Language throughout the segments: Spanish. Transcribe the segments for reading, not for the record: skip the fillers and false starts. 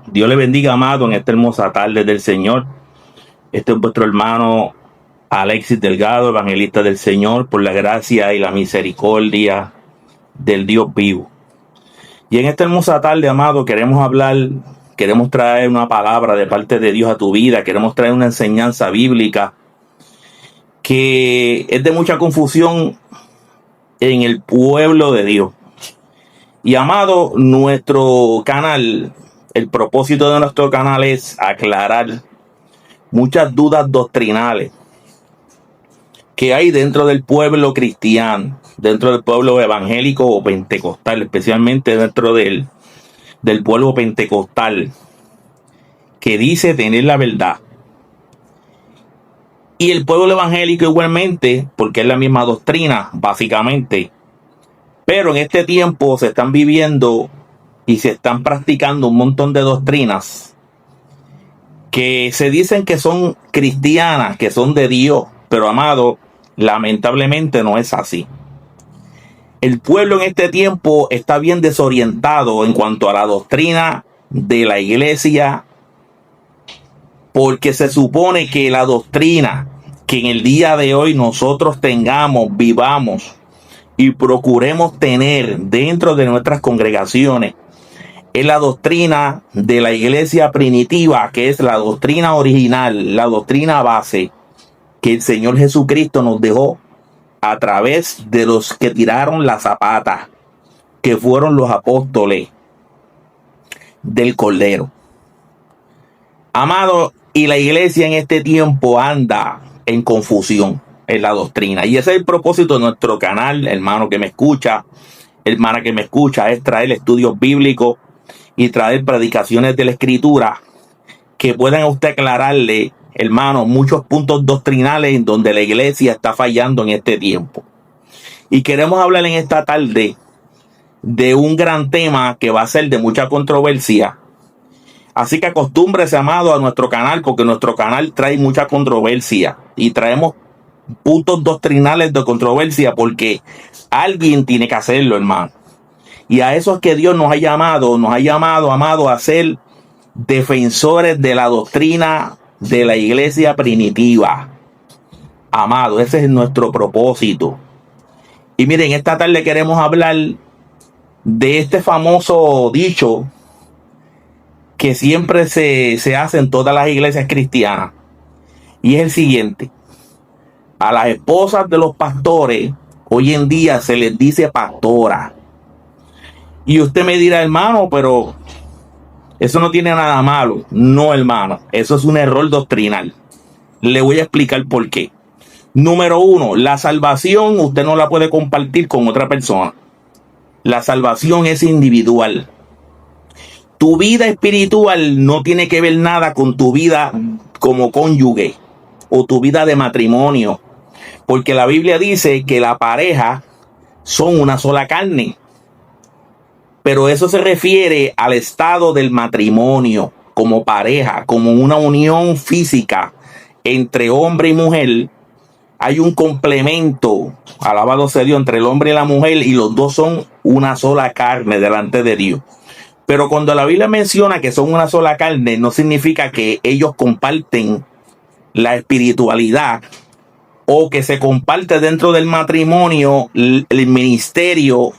Dios le bendiga, amado, en esta hermosa tarde del Señor. Este es vuestro hermano Alexis Delgado, evangelista del Señor, por la gracia y la misericordia del Dios vivo. Y en esta hermosa tarde, amado, queremos traer una palabra de parte de Dios a tu vida, queremos traer una enseñanza bíblica que es de mucha confusión en el pueblo de Dios. Y amado, nuestro canal, el propósito de nuestro canal es aclarar muchas dudas doctrinales que hay dentro del pueblo cristiano, dentro del pueblo evangélico o pentecostal, especialmente dentro del pueblo pentecostal, que dice tener la verdad. Y el pueblo evangélico igualmente, porque es la misma doctrina, básicamente. Pero en este tiempo se están viviendo y se están practicando un montón de doctrinas que se dicen que son cristianas, que son de Dios, pero amado, lamentablemente no es así. El pueblo en este tiempo está bien desorientado en cuanto a la doctrina de la iglesia, porque se supone que la doctrina que en el día de hoy nosotros tengamos, vivamos y procuremos tener dentro de nuestras congregaciones es la doctrina de la iglesia primitiva, que es la doctrina original, la doctrina base que el Señor Jesucristo nos dejó a través de los que tiraron la zapata, que fueron los apóstoles del Cordero. Amado, y la iglesia en este tiempo anda en confusión en la doctrina. Y ese es el propósito de nuestro canal, hermano que me escucha, hermana que me escucha, es traer estudios bíblicos y traer predicaciones de la Escritura que puedan a usted aclararle, hermano, muchos puntos doctrinales en donde la iglesia está fallando en este tiempo. Y queremos hablar en esta tarde de un gran tema que va a ser de mucha controversia. Así que acostúmbrese, amado, a nuestro canal, porque nuestro canal trae mucha controversia y traemos puntos doctrinales de controversia porque alguien tiene que hacerlo, hermano. Y a eso es que Dios nos ha llamado, amado, a ser defensores de la doctrina de la iglesia primitiva. Amado, ese es nuestro propósito. Y miren, esta tarde queremos hablar de este famoso dicho que siempre se hace en todas las iglesias cristianas. Y es el siguiente: a las esposas de los pastores hoy en día se les dice pastora. Y usted me dirá, hermano, pero eso no tiene nada malo. No, hermano, eso es un error doctrinal. Le voy a explicar por qué. Número uno, la salvación usted no la puede compartir con otra persona. La salvación es individual. Tu vida espiritual no tiene que ver nada con tu vida como cónyuge o tu vida de matrimonio. Porque la Biblia dice que la pareja son una sola carne. Pero eso se refiere al estado del matrimonio como pareja, como una unión física entre hombre y mujer. Hay un complemento, alabado sea Dios, entre el hombre y la mujer, y los dos son una sola carne delante de Dios. Pero cuando la Biblia menciona que son una sola carne, no significa que ellos comparten la espiritualidad o que se comparte dentro del matrimonio el ministerio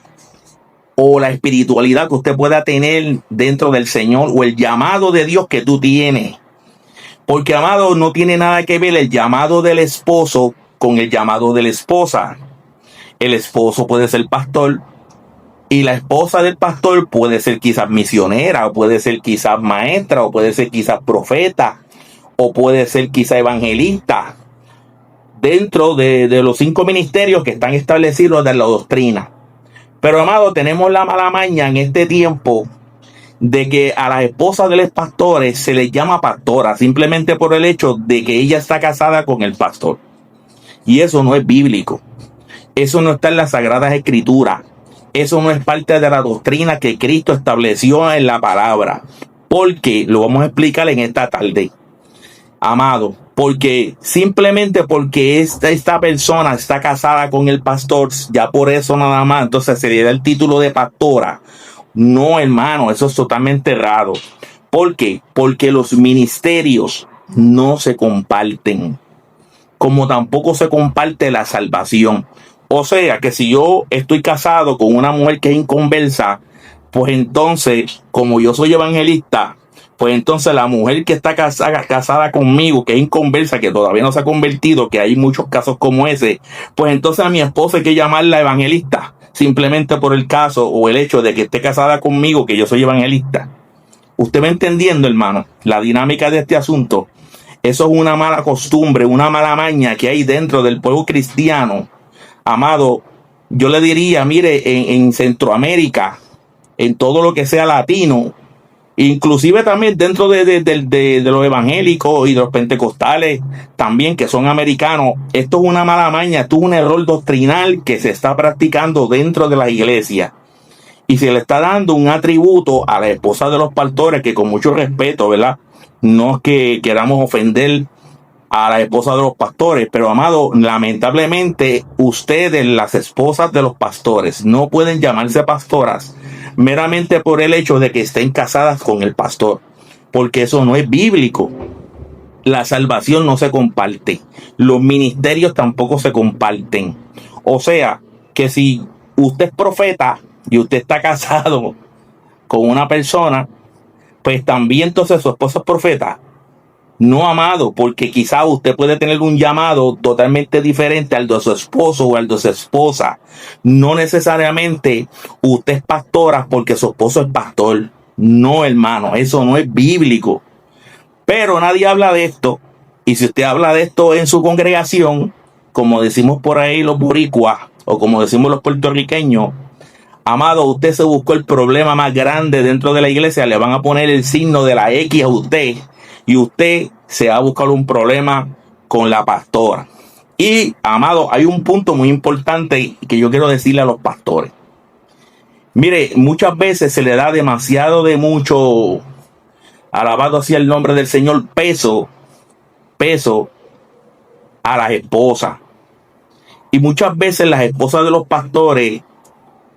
o la espiritualidad que usted pueda tener dentro del Señor o el llamado de Dios que tú tienes. Porque, amado, no tiene nada que ver el llamado del esposo con el llamado de la esposa. El esposo puede ser pastor y la esposa del pastor puede ser quizás misionera, o puede ser quizás maestra, o puede ser quizás profeta, o puede ser quizás evangelista, dentro de los 5 ministerios que están establecidos de la doctrina. Pero, amado, tenemos la mala maña en este tiempo de que a las esposas de los pastores se les llama pastora simplemente por el hecho de que ella está casada con el pastor. Y eso no es bíblico. Eso no está en las Sagradas Escrituras. Eso no es parte de la doctrina que Cristo estableció en la palabra. Porque lo vamos a explicar en esta tarde, amado. Porque simplemente porque esta persona está casada con el pastor, ya por eso nada más, entonces se le da el título de pastora. No, hermano, eso es totalmente errado. ¿Por qué? Porque los ministerios no se comparten, como tampoco se comparte la salvación. O sea que si yo estoy casado con una mujer que es inconversa, pues entonces, como yo soy evangelista, pues entonces la mujer que está casada conmigo, que es inconversa, que todavía no se ha convertido, que hay muchos casos como ese, pues entonces a mi esposa hay que llamarla evangelista, simplemente por el caso o el hecho de que esté casada conmigo, que yo soy evangelista. Usted va entendiendo, hermano, la dinámica de este asunto. Eso es una mala costumbre, una mala maña que hay dentro del pueblo cristiano. Amado, yo le diría, mire, en Centroamérica, en todo lo que sea latino, inclusive también dentro de los evangélicos y de los pentecostales también, que son americanos, esto es una mala maña, esto es un error doctrinal que se está practicando dentro de la iglesia. Y se le está dando un atributo a la esposa de los pastores que, con mucho respeto, ¿verdad? No es que queramos ofender a la esposa de los pastores, pero amado, lamentablemente ustedes, las esposas de los pastores, no pueden llamarse pastoras meramente por el hecho de que estén casadas con el pastor, porque eso no es bíblico. La salvación no se comparte, los ministerios tampoco se comparten. O sea, que si usted es profeta y usted está casado con una persona, pues también entonces su esposa es profeta. No, amado, porque quizá usted puede tener un llamado totalmente diferente al de su esposo o al de su esposa. No necesariamente usted es pastora porque su esposo es pastor. No, hermano, eso no es bíblico. Pero nadie habla de esto. Y si usted habla de esto en su congregación, como decimos por ahí los boricuas o como decimos los puertorriqueños, amado, usted se buscó el problema más grande dentro de la iglesia. Le van a poner el signo de la X a usted. Y usted se va a buscar un problema con la pastora. Y, amado, hay un punto muy importante que yo quiero decirle a los pastores. Mire, muchas veces se le da demasiado de mucho, alabado hacia el nombre del Señor, peso a las esposas. Y muchas veces las esposas de los pastores,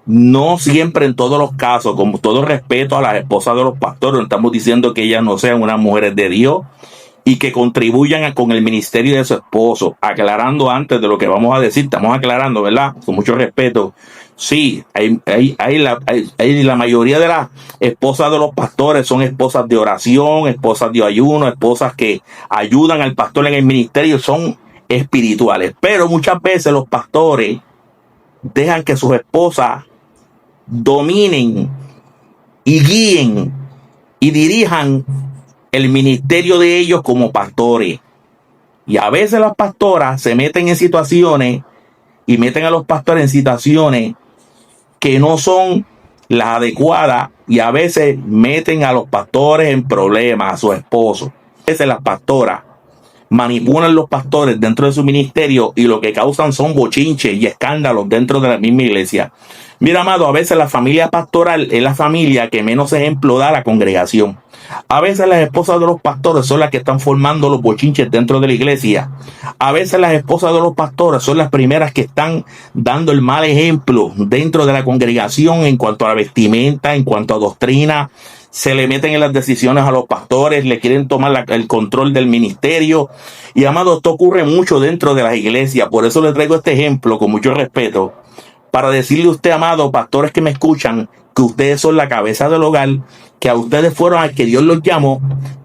no siempre en todos los casos, con todo respeto a las esposas de los pastores, no estamos diciendo que ellas no sean unas mujeres de Dios y que contribuyan con el ministerio de su esposo, aclarando antes de lo que vamos a decir, estamos aclarando, ¿verdad? Con mucho respeto. Sí, la mayoría de las esposas de los pastores son esposas de oración, esposas de ayuno, esposas que ayudan al pastor en el ministerio, son espirituales. Pero muchas veces los pastores dejan que sus esposas dominen y guíen y dirijan el ministerio de ellos como pastores. Y a veces las pastoras se meten en situaciones y meten a los pastores en situaciones que no son las adecuadas, y a veces meten a los pastores en problemas, a su esposo. A veces las pastoras manipulan los pastores dentro de su ministerio y lo que causan son bochinches y escándalos dentro de la misma iglesia. Mira, amado, a veces la familia pastoral es la familia que menos ejemplo da a la congregación. A veces las esposas de los pastores son las que están formando los bochinches dentro de la iglesia. A veces las esposas de los pastores son las primeras que están dando el mal ejemplo dentro de la congregación en cuanto a la vestimenta, en cuanto a doctrina. Se le meten en las decisiones a los pastores, le quieren tomar el control del ministerio. Y, amado, esto ocurre mucho dentro de las iglesias. Por eso le traigo este ejemplo con mucho respeto, para decirle a usted, amado, pastores que me escuchan, que ustedes son la cabeza del hogar, que a ustedes fueron al que Dios los llamó,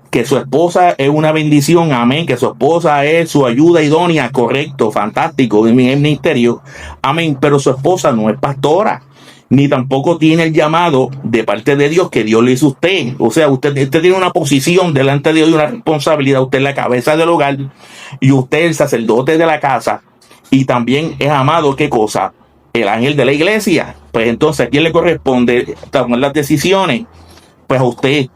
que su esposa es una bendición, amén, que su esposa es su ayuda idónea, correcto, fantástico, en el ministerio, amén, pero su esposa no es pastora, ni tampoco tiene el llamado de parte de Dios que Dios le hizo a usted. O sea, usted tiene una posición delante de Dios y una responsabilidad. Usted es la cabeza del hogar y usted es el sacerdote de la casa, y también es, amado, ¿qué cosa? El ángel de la iglesia. Pues entonces, ¿a quién le corresponde tomar las decisiones? Pues a usted,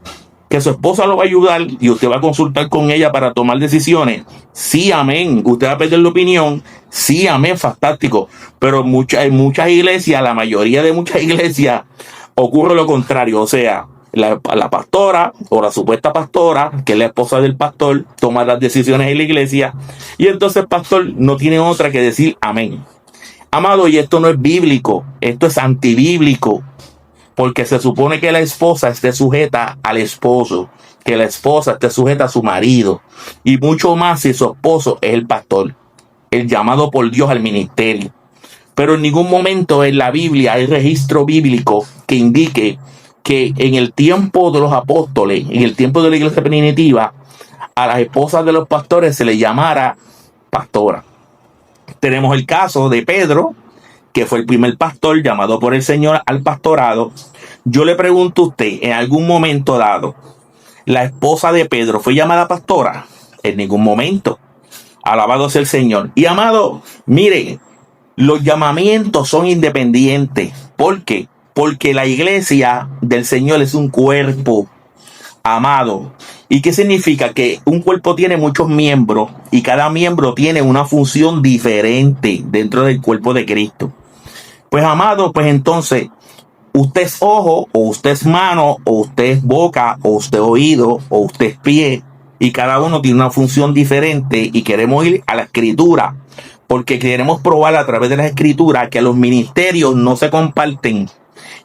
que su esposa lo va a ayudar y usted va a consultar con ella para tomar decisiones. Sí, amén. Usted va a perder la opinión. Sí, amén, fantástico. Pero en muchas iglesias, la mayoría de muchas iglesias, ocurre lo contrario. O sea, la pastora o la supuesta pastora, que es la esposa del pastor, toma las decisiones en la iglesia, y entonces el pastor no tiene otra que decir amén. Amado, y esto no es bíblico, esto es antibíblico, porque se supone que la esposa esté sujeta al esposo. que la esposa esté sujeta a su marido, y mucho más si su esposo es el pastor, el llamado por Dios al ministerio. Pero en ningún momento en la Biblia hay registro bíblico que indique que en el tiempo de los apóstoles, en el tiempo de la iglesia primitiva, a las esposas de los pastores se les llamara pastora. Tenemos el caso de Pedro, que fue el primer pastor llamado por el Señor al pastorado. Yo le pregunto a usted, en algún momento dado, ¿la esposa de Pedro fue llamada pastora? En ningún momento. Alabado sea el Señor. Y amado, mire, los llamamientos son independientes. ¿Por qué? Porque la iglesia del Señor es un cuerpo, amado. ¿Y qué significa? Que un cuerpo tiene muchos miembros y cada miembro tiene una función diferente dentro del cuerpo de Cristo. Pues amado, pues entonces, usted es ojo, o usted es mano, o usted es boca, o usted es oído, o usted es pie, y cada uno tiene una función diferente, y queremos ir a la escritura, porque queremos probar a través de la escritura que los ministerios no se comparten,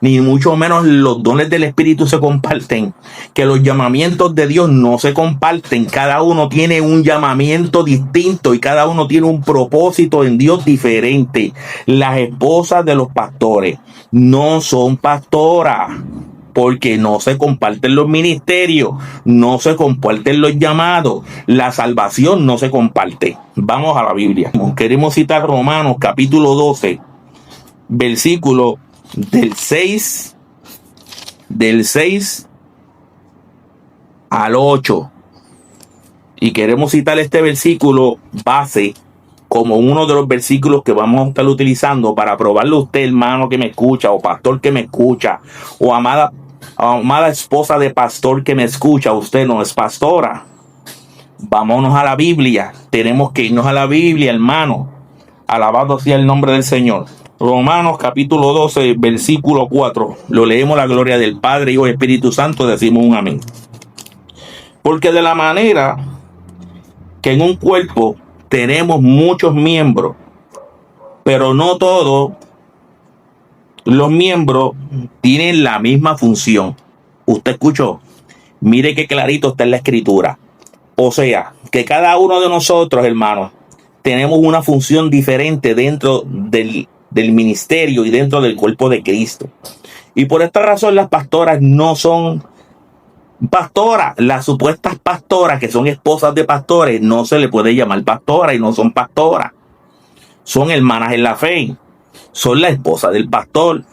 ni mucho menos los dones del Espíritu se comparten, que los llamamientos de Dios no se comparten. Cada uno tiene un llamamiento distinto y cada uno tiene un propósito en Dios diferente. Las esposas de los pastores no son pastoras, porque no se comparten los ministerios, no se comparten los llamados, la salvación no se comparte. Vamos a la Biblia. Queremos citar Romanos capítulo 12, versículo del 6 al 8. Y queremos citar este versículo base como uno de los versículos que vamos a estar utilizando para probarle a usted, hermano que me escucha, o pastor que me escucha, o amada esposa de pastor que me escucha. Usted no es pastora. Vámonos a la Biblia. Tenemos que irnos a la Biblia, hermano. Alabado sea el nombre del Señor. Romanos capítulo 12, versículo 4. Lo leemos, la gloria del Padre, Hijo y Espíritu Santo, decimos un amén. Porque de la manera que en un cuerpo tenemos muchos miembros, pero no todos los miembros tienen la misma función. ¿Usted escuchó? Mire qué clarito está en la escritura. O sea, que cada uno de nosotros, hermanos, tenemos una función diferente dentro del ministerio y dentro del cuerpo de Cristo. Y por esta razón las pastoras no son pastoras. Las supuestas pastoras, que son esposas de pastores, no se le puede llamar pastora y no son pastoras. Son hermanas en la fe. Son la esposa del pastor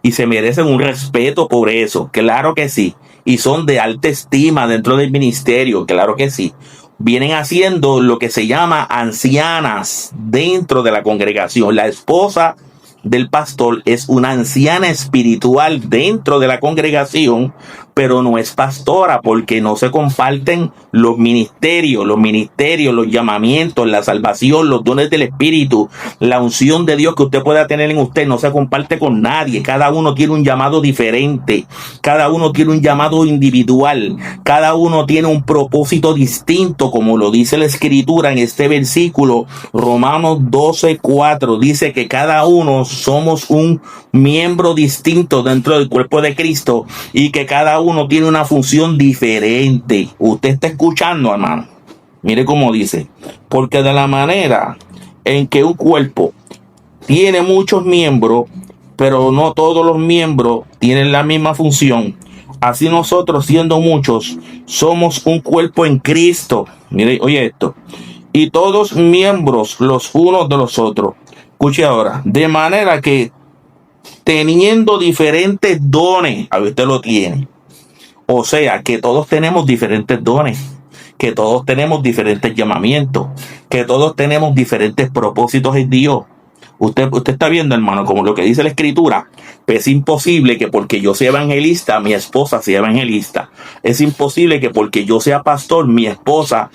y se merecen un respeto por eso. Claro que sí. Y son de alta estima dentro del ministerio. Claro que sí. Vienen haciendo lo que se llama ancianas dentro de la congregación. La esposa del pastor es una anciana espiritual dentro de la congregación, pero no es pastora, porque no se comparten los ministerios, los llamamientos, la salvación, los dones del Espíritu, la unción de Dios que usted pueda tener en usted, no se comparte con nadie. Cada uno tiene un llamado diferente, cada uno tiene un llamado individual, cada uno tiene un propósito distinto, como lo dice la Escritura en este versículo. Romanos 12:4 dice que cada uno somos un miembro distinto dentro del cuerpo de Cristo y que cada uno tiene una función diferente. Usted está escuchando, hermano. Mire cómo dice: porque de la manera en que un cuerpo tiene muchos miembros, pero no todos los miembros tienen la misma función, así nosotros, siendo muchos, somos un cuerpo en Cristo. Mire, oye esto: y todos miembros los unos de los otros. Escuche ahora: de manera que teniendo diferentes dones, a ver, usted lo tiene. O sea, que todos tenemos diferentes dones, que todos tenemos diferentes llamamientos, que todos tenemos diferentes propósitos en Dios. Usted está viendo, hermano, como lo que dice la Escritura. Es imposible que porque yo sea evangelista, mi esposa sea evangelista. Es imposible que porque yo sea pastor, mi esposa,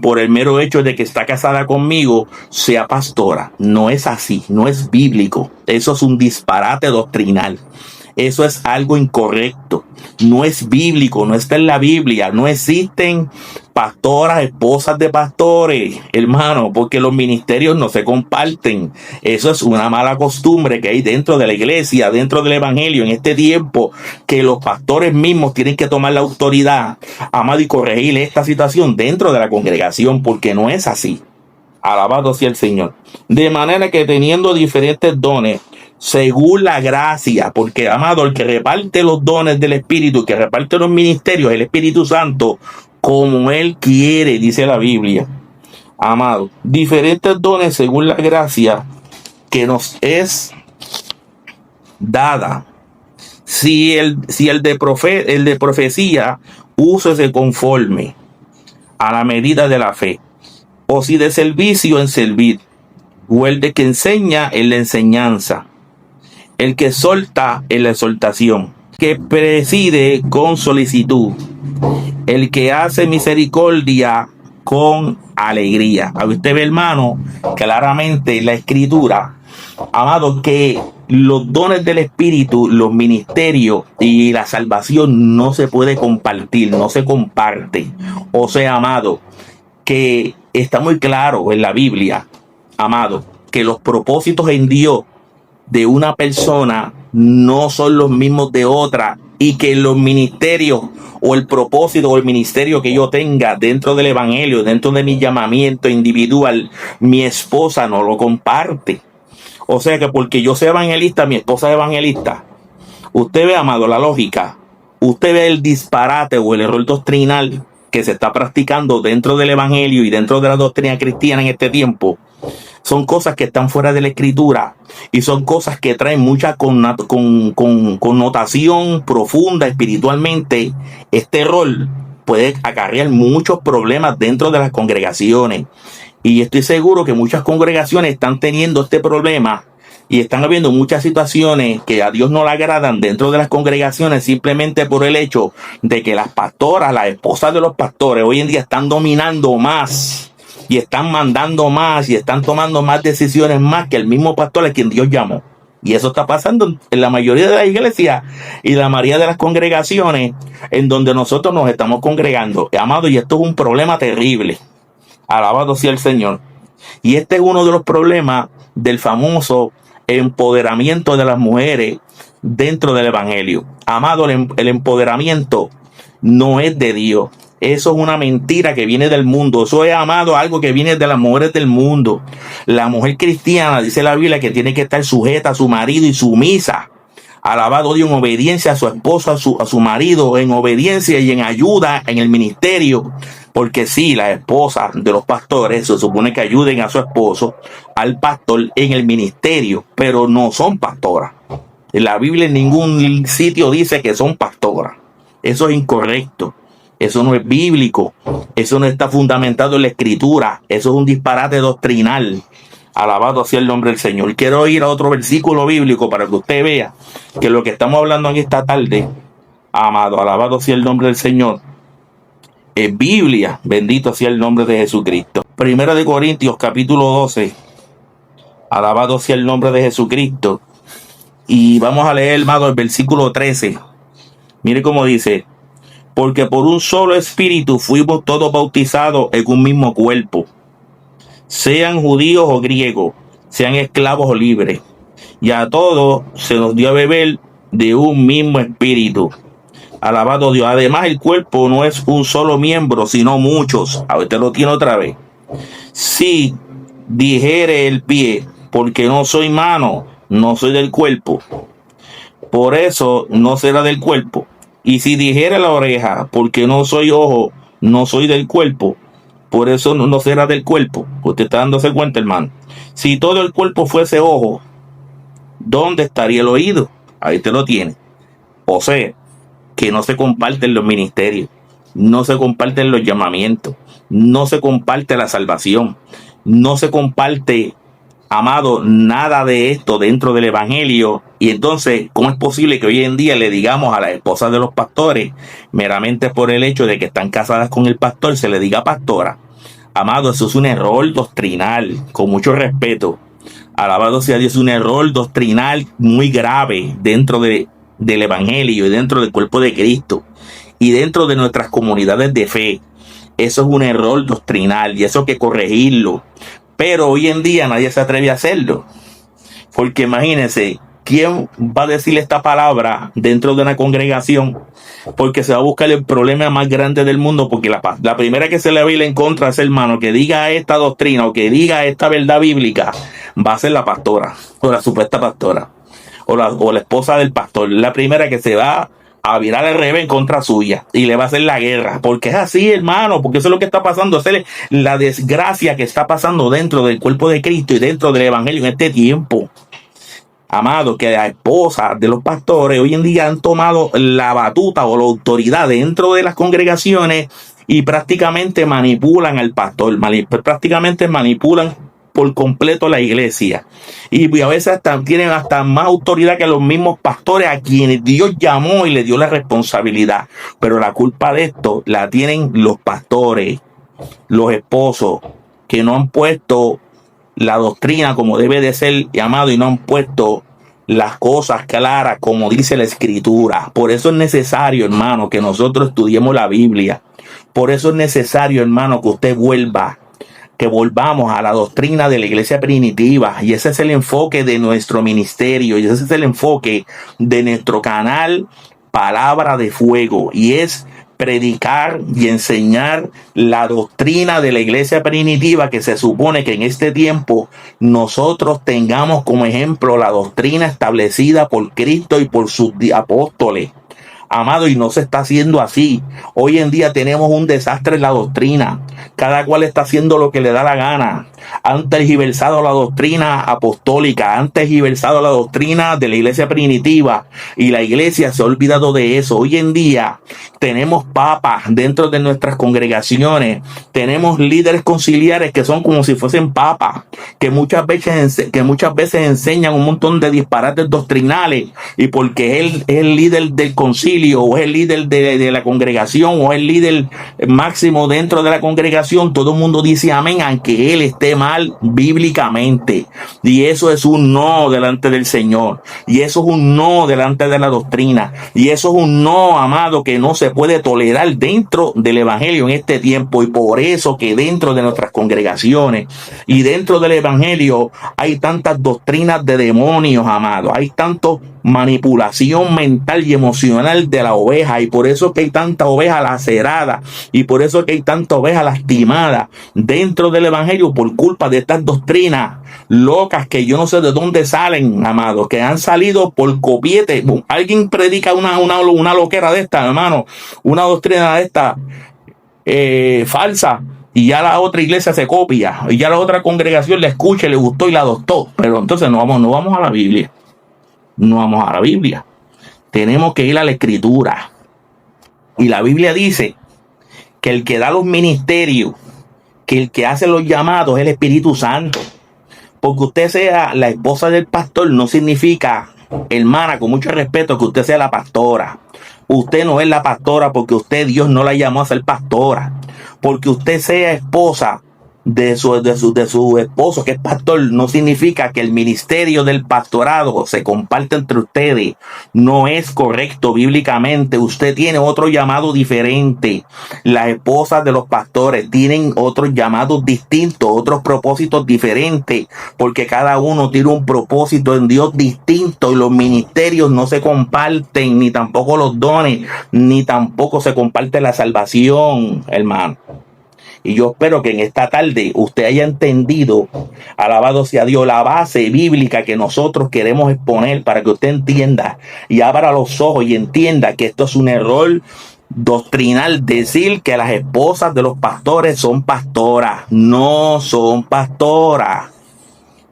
por el mero hecho de que está casada conmigo, sea pastora. No es así, no es bíblico. Eso es un disparate doctrinal. Eso es algo incorrecto. No es bíblico, no está en la Biblia. No existen pastoras, esposas de pastores, hermano, porque los ministerios no se comparten. Eso es una mala costumbre que hay dentro de la iglesia, dentro del evangelio, en este tiempo, que los pastores mismos tienen que tomar la autoridad, amado, y corregir esta situación dentro de la congregación, porque no es así. Alabado sea el Señor. De manera que teniendo diferentes dones, según la gracia, porque, amado, el que reparte los dones del Espíritu, que reparte los ministerios, el Espíritu Santo, como Él quiere, dice la Biblia. Amado, diferentes dones según la gracia que nos es dada. Si el de profecía, úsese conforme a la medida de la fe. O si de servicio, en servir. O el de que enseña, en la enseñanza. El que exhorta, en la exhortación. Que preside con solicitud. El que hace misericordia con alegría. A usted ve, hermano, claramente la escritura, amado, que los dones del Espíritu, los ministerios y la salvación no se puede compartir, no se comparte. O sea, amado, que está muy claro en la Biblia, amado, que los propósitos en Dios de una persona no son los mismos de otra, y que los ministerios o el propósito o el ministerio que yo tenga dentro del evangelio, dentro de mi llamamiento individual, mi esposa no lo comparte. O sea que porque yo sea evangelista, mi esposa es evangelista. Usted ve, amado, la lógica. Usted ve el disparate o el error doctrinal que se está practicando dentro del evangelio y dentro de la doctrina cristiana en este tiempo. Son cosas que están fuera de la escritura y son cosas que traen mucha connotación profunda espiritualmente. Este error puede acarrear muchos problemas dentro de las congregaciones. Y estoy seguro que muchas congregaciones están teniendo este problema y están habiendo muchas situaciones que a Dios no le agradan dentro de las congregaciones, simplemente por el hecho de que las pastoras, las esposas de los pastores, hoy en día están dominando más y están mandando más y están tomando más decisiones más que el mismo pastor a quien Dios llamó. Y eso está pasando en la mayoría de las iglesias y la mayoría de las congregaciones en donde nosotros nos estamos congregando. Amado, y esto es un problema terrible. Alabado sea el Señor. Y este es uno de los problemas del famoso empoderamiento de las mujeres dentro del evangelio. Amado, el empoderamiento no es de Dios. Eso es una mentira que viene del mundo. Eso es, amado, algo que viene de las mujeres del mundo. La mujer cristiana, dice la Biblia, que tiene que estar sujeta a su marido y sumisa. Alabado Dios, en obediencia a su esposo, a su marido, en obediencia y en ayuda en el ministerio. Porque sí, las esposas de los pastores se supone que ayuden a su esposo, al pastor, en el ministerio, pero no son pastoras. En la Biblia en ningún sitio dice que son pastoras. Eso es incorrecto. Eso no es bíblico. Eso no está fundamentado en la escritura. Eso es un disparate doctrinal. Alabado sea el nombre del Señor. Quiero ir a otro versículo bíblico para que usted vea que lo que estamos hablando en esta tarde, amado, alabado sea el nombre del Señor, es Biblia. Bendito sea el nombre de Jesucristo. Primera de Corintios capítulo 12. Alabado sea el nombre de Jesucristo. Y vamos a leer, hermano, el versículo 13. Mire cómo dice: porque por un solo espíritu fuimos todos bautizados en un mismo cuerpo, sean judíos o griegos, sean esclavos o libres, y a todos se nos dio a beber de un mismo espíritu. Alabado Dios. Además, el cuerpo no es un solo miembro, sino muchos. A usted lo tiene otra vez. Si dijere el pie, porque no soy mano, no soy del cuerpo, por eso no será del cuerpo. Y si dijere la oreja, porque no soy ojo, no soy del cuerpo, por eso no será del cuerpo. Usted está dándose cuenta, hermano. Si todo el cuerpo fuese ojo, ¿dónde estaría el oído? Ahí te lo tiene. O sea, que no se comparten los ministerios, no se comparten los llamamientos, no se comparte la salvación, no se comparte, amado, nada de esto dentro del evangelio. Y entonces, ¿cómo es posible que hoy en día le digamos a las esposas de los pastores, meramente por el hecho de que están casadas con el pastor, se le diga pastora? Amado, eso es un error doctrinal, con mucho respeto. Alabado sea Dios, un error doctrinal muy grave dentro de del evangelio y dentro del cuerpo de Cristo y dentro de nuestras comunidades de fe. Eso es un error doctrinal y eso hay que corregirlo. Pero hoy en día nadie se atreve a hacerlo. Porque imagínense, ¿quién va a decir esta palabra dentro de una congregación? Porque se va a buscar el problema más grande del mundo. Porque la primera que se le va a ir en contra a ese hermano que diga esta doctrina o que diga esta verdad bíblica va a ser la pastora o la supuesta pastora o la esposa del pastor. La primera que se va a virar al revés en contra suya y le va a hacer la guerra, porque es así, hermano, porque eso es lo que está pasando, es la desgracia que está pasando dentro del cuerpo de Cristo y dentro del evangelio en este tiempo. Amado, que las esposas de los pastores hoy en día han tomado la batuta o la autoridad dentro de las congregaciones y prácticamente manipulan al pastor, prácticamente manipulan por completo la iglesia. Y a veces tienen hasta más autoridad que los mismos pastores a quienes Dios llamó y le dio la responsabilidad. Pero la culpa de esto la tienen los pastores, los esposos, que no han puesto la doctrina como debe de ser llamado y no han puesto las cosas claras como dice la escritura. Por eso es necesario, hermano, que nosotros estudiemos la Biblia. Por eso es necesario, hermano, que usted que volvamos a la doctrina de la iglesia primitiva, y ese es el enfoque de nuestro ministerio, y ese es el enfoque de nuestro canal Palabra de Fuego, y es predicar y enseñar la doctrina de la iglesia primitiva, que se supone que en este tiempo nosotros tengamos como ejemplo la doctrina establecida por Cristo y por sus apóstoles. Amado, y no se está haciendo así. Hoy en día tenemos un desastre en la doctrina. Cada cual está haciendo lo que le da la gana. Han tergiversado la doctrina apostólica, han tergiversado la doctrina de la iglesia primitiva y la iglesia se ha olvidado de eso. Hoy en día tenemos papas dentro de nuestras congregaciones, tenemos líderes conciliares que son como si fuesen papas, que muchas veces enseñan un montón de disparates doctrinales, y porque él es el líder del concilio o es el líder de la congregación o es el líder máximo dentro de la congregación, todo el mundo dice amén, aunque él esté mal bíblicamente. Y eso es un no delante del Señor, y eso es un no delante de la doctrina, y eso es un no, amado, que no se puede tolerar dentro del evangelio en este tiempo. Y por eso que dentro de nuestras congregaciones y dentro del evangelio hay tantas doctrinas de demonios, amado, hay tanto manipulación mental y emocional de la oveja, y por eso que hay tanta oveja lacerada, y por eso que hay tanta oveja lastimada dentro del evangelio por culpa de estas doctrinas locas que yo no sé de dónde salen, amado, que han salido por copiete. Alguien predica una loquera de esta, hermano, una doctrina de esta falsa, y ya la otra iglesia se copia, y ya la otra congregación la escucha, le gustó y la adoptó. Pero entonces no vamos a la Biblia. No vamos a la Biblia. Tenemos que ir a la Escritura. Y la Biblia dice que el que da los ministerios, que el que hace los llamados es el Espíritu Santo. Porque usted sea la esposa del pastor no significa, hermana, con mucho respeto, que usted sea la pastora. Usted no es la pastora porque Dios no la llamó a ser pastora. Porque usted sea esposa de su esposo, que es pastor, no significa que el ministerio del pastorado se comparte entre ustedes. No es correcto bíblicamente. Usted tiene otro llamado diferente. Las esposas de los pastores tienen otros llamados distintos, otros propósitos diferentes, porque cada uno tiene un propósito en Dios distinto, y los ministerios no se comparten, ni tampoco los dones, ni tampoco se comparte la salvación, hermano. Y yo espero que en esta tarde usted haya entendido, alabado sea Dios, la base bíblica que nosotros queremos exponer, para que usted entienda y abra los ojos y entienda que esto es un error doctrinal, decir que las esposas de los pastores son pastoras. No son pastoras.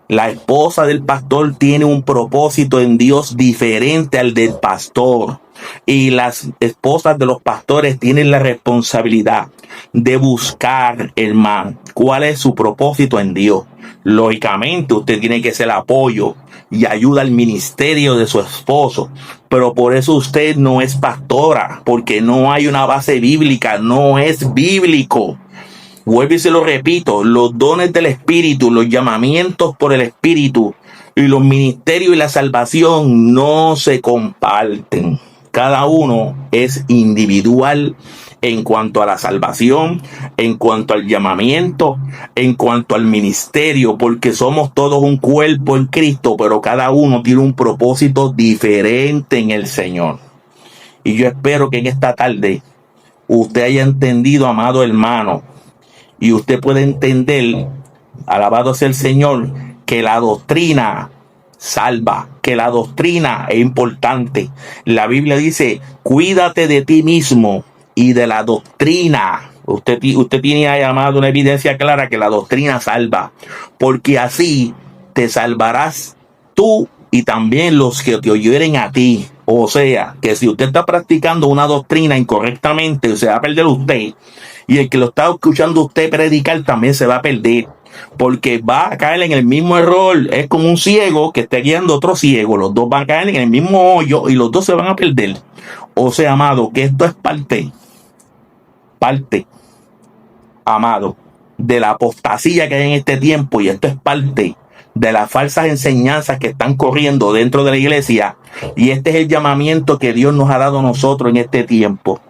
La esposa del pastor tiene un propósito en Dios diferente al del pastor. Y las esposas de los pastores tienen la responsabilidad de buscar, hermano, cuál es su propósito en Dios. Lógicamente, usted tiene que ser apoyo y ayuda al ministerio de su esposo. Pero por eso usted no es pastora, porque no hay una base bíblica, no es bíblico. Vuelvo y se lo repito, los dones del Espíritu, los llamamientos por el Espíritu, Y los ministerios y la salvación no se comparten. Cada uno es individual en cuanto a la salvación, en cuanto al llamamiento, en cuanto al ministerio, porque somos todos un cuerpo en Cristo, pero cada uno tiene un propósito diferente en el Señor. Y yo espero que en esta tarde usted haya entendido, amado hermano, y usted puede entender, alabado sea el Señor, que la doctrina salva, que la doctrina es importante. La Biblia dice, cuídate de ti mismo y de la doctrina. Usted tiene ahí, amado, una evidencia clara que la doctrina salva, porque así te salvarás tú y también los que te oyeren a ti. O sea, que si usted está practicando una doctrina incorrectamente, se va a perder usted. Y el que lo está escuchando usted predicar también se va a perder. Porque va a caer en el mismo error. Es como un ciego que esté guiando a otro ciego. Los dos van a caer en el mismo hoyo y los dos se van a perder. O sea, amado, que esto es parte, amado, de la apostasía que hay en este tiempo. Y esto es parte de las falsas enseñanzas que están corriendo dentro de la iglesia. Y este es el llamamiento que Dios nos ha dado a nosotros en este tiempo,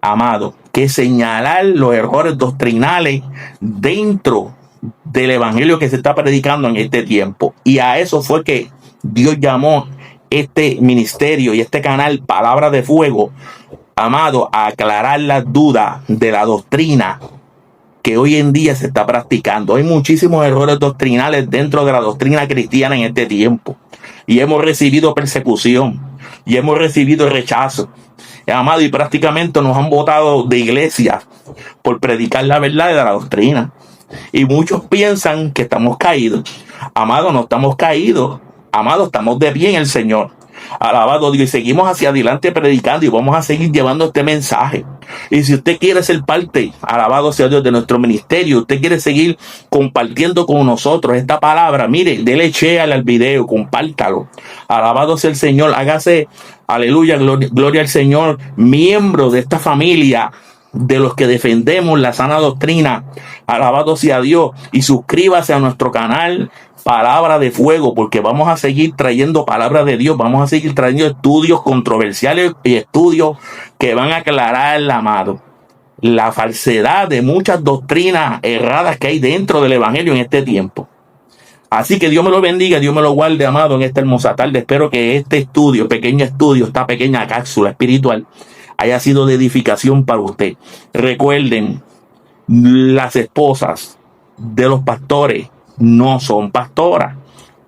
amado, que señalar los errores doctrinales dentro del evangelio que se está predicando en este tiempo. Y a eso fue que Dios llamó este ministerio y este canal Palabra de Fuego, amado, a aclarar las dudas de la doctrina que hoy en día se está practicando. Hay muchísimos errores doctrinales dentro de la doctrina cristiana en este tiempo. Y hemos recibido persecución. Y hemos recibido rechazo. Amado, y prácticamente nos han botado de iglesias por predicar la verdad de la doctrina. Y muchos piensan que estamos caídos. Amado, no estamos caídos. Amado, estamos de pie en el Señor. Alabado Dios, y seguimos hacia adelante predicando y vamos a seguir llevando este mensaje. Y si usted quiere ser parte, alabado sea Dios, de nuestro ministerio, usted quiere seguir compartiendo con nosotros esta palabra, mire, dele share al video, compártalo. Alabado sea el Señor, hágase, aleluya, gloria al Señor, miembro de esta familia de los que defendemos la sana doctrina. Alabado sea Dios, y suscríbase a nuestro canal Palabra de Fuego, porque vamos a seguir trayendo palabra de Dios, vamos a seguir trayendo estudios controversiales y estudios que van a aclarar, amado, la falsedad de muchas doctrinas erradas que hay dentro del evangelio en este tiempo. Así que Dios me lo bendiga, Dios me lo guarde, amado, en esta hermosa tarde. Espero que este estudio, pequeño estudio, esta pequeña cápsula espiritual haya sido de edificación para usted. Recuerden, las esposas de los pastores no son pastoras,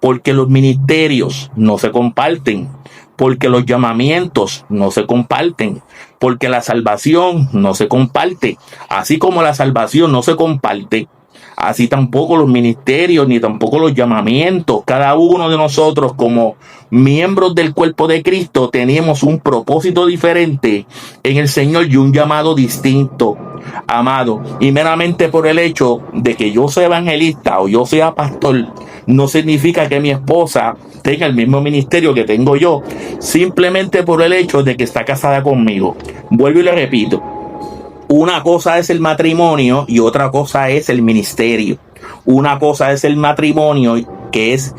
porque los ministerios no se comparten, porque los llamamientos no se comparten, porque la salvación no se comparte. Así como la salvación no se comparte, así tampoco los ministerios ni tampoco los llamamientos. Cada uno de nosotros como miembros del cuerpo de Cristo tenemos un propósito diferente en el Señor y un llamado distinto, amado. Y meramente por el hecho de que yo sea evangelista o yo sea pastor, no significa que mi esposa tenga el mismo ministerio que tengo yo, simplemente por el hecho de que está casada conmigo. Vuelvo y le repito. Una cosa es el matrimonio y otra cosa es el ministerio. Una cosa es el matrimonio, que es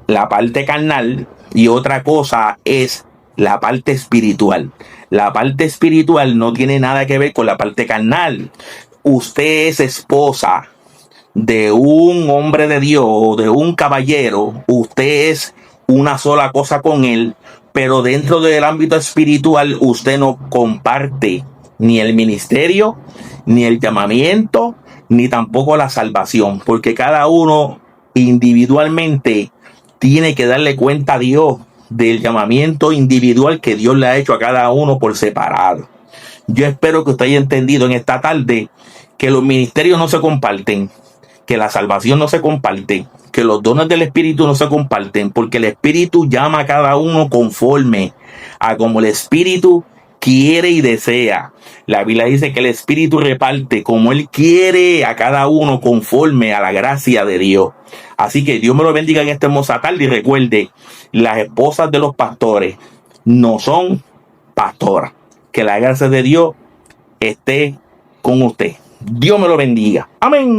la parte carnal, y otra cosa es la parte espiritual. La parte espiritual no tiene nada que ver con la parte carnal. Usted es esposa de un hombre de Dios, de un caballero. Usted es una sola cosa con él, pero dentro del ámbito espiritual usted no comparte ni el ministerio, ni el llamamiento, ni tampoco la salvación, porque cada uno individualmente tiene que darle cuenta a Dios del llamamiento individual que Dios le ha hecho a cada uno por separado. Yo espero que usted haya entendido en esta tarde que los ministerios no se comparten, que la salvación no se comparte, que los dones del Espíritu no se comparten, porque el Espíritu llama a cada uno conforme a como el Espíritu quiere y desea. La Biblia dice que el Espíritu reparte como Él quiere a cada uno conforme a la gracia de Dios. Así que Dios me lo bendiga en esta hermosa tarde y recuerde, las esposas de los pastores no son pastoras. Que la gracia de Dios esté con usted. Dios me lo bendiga. Amén.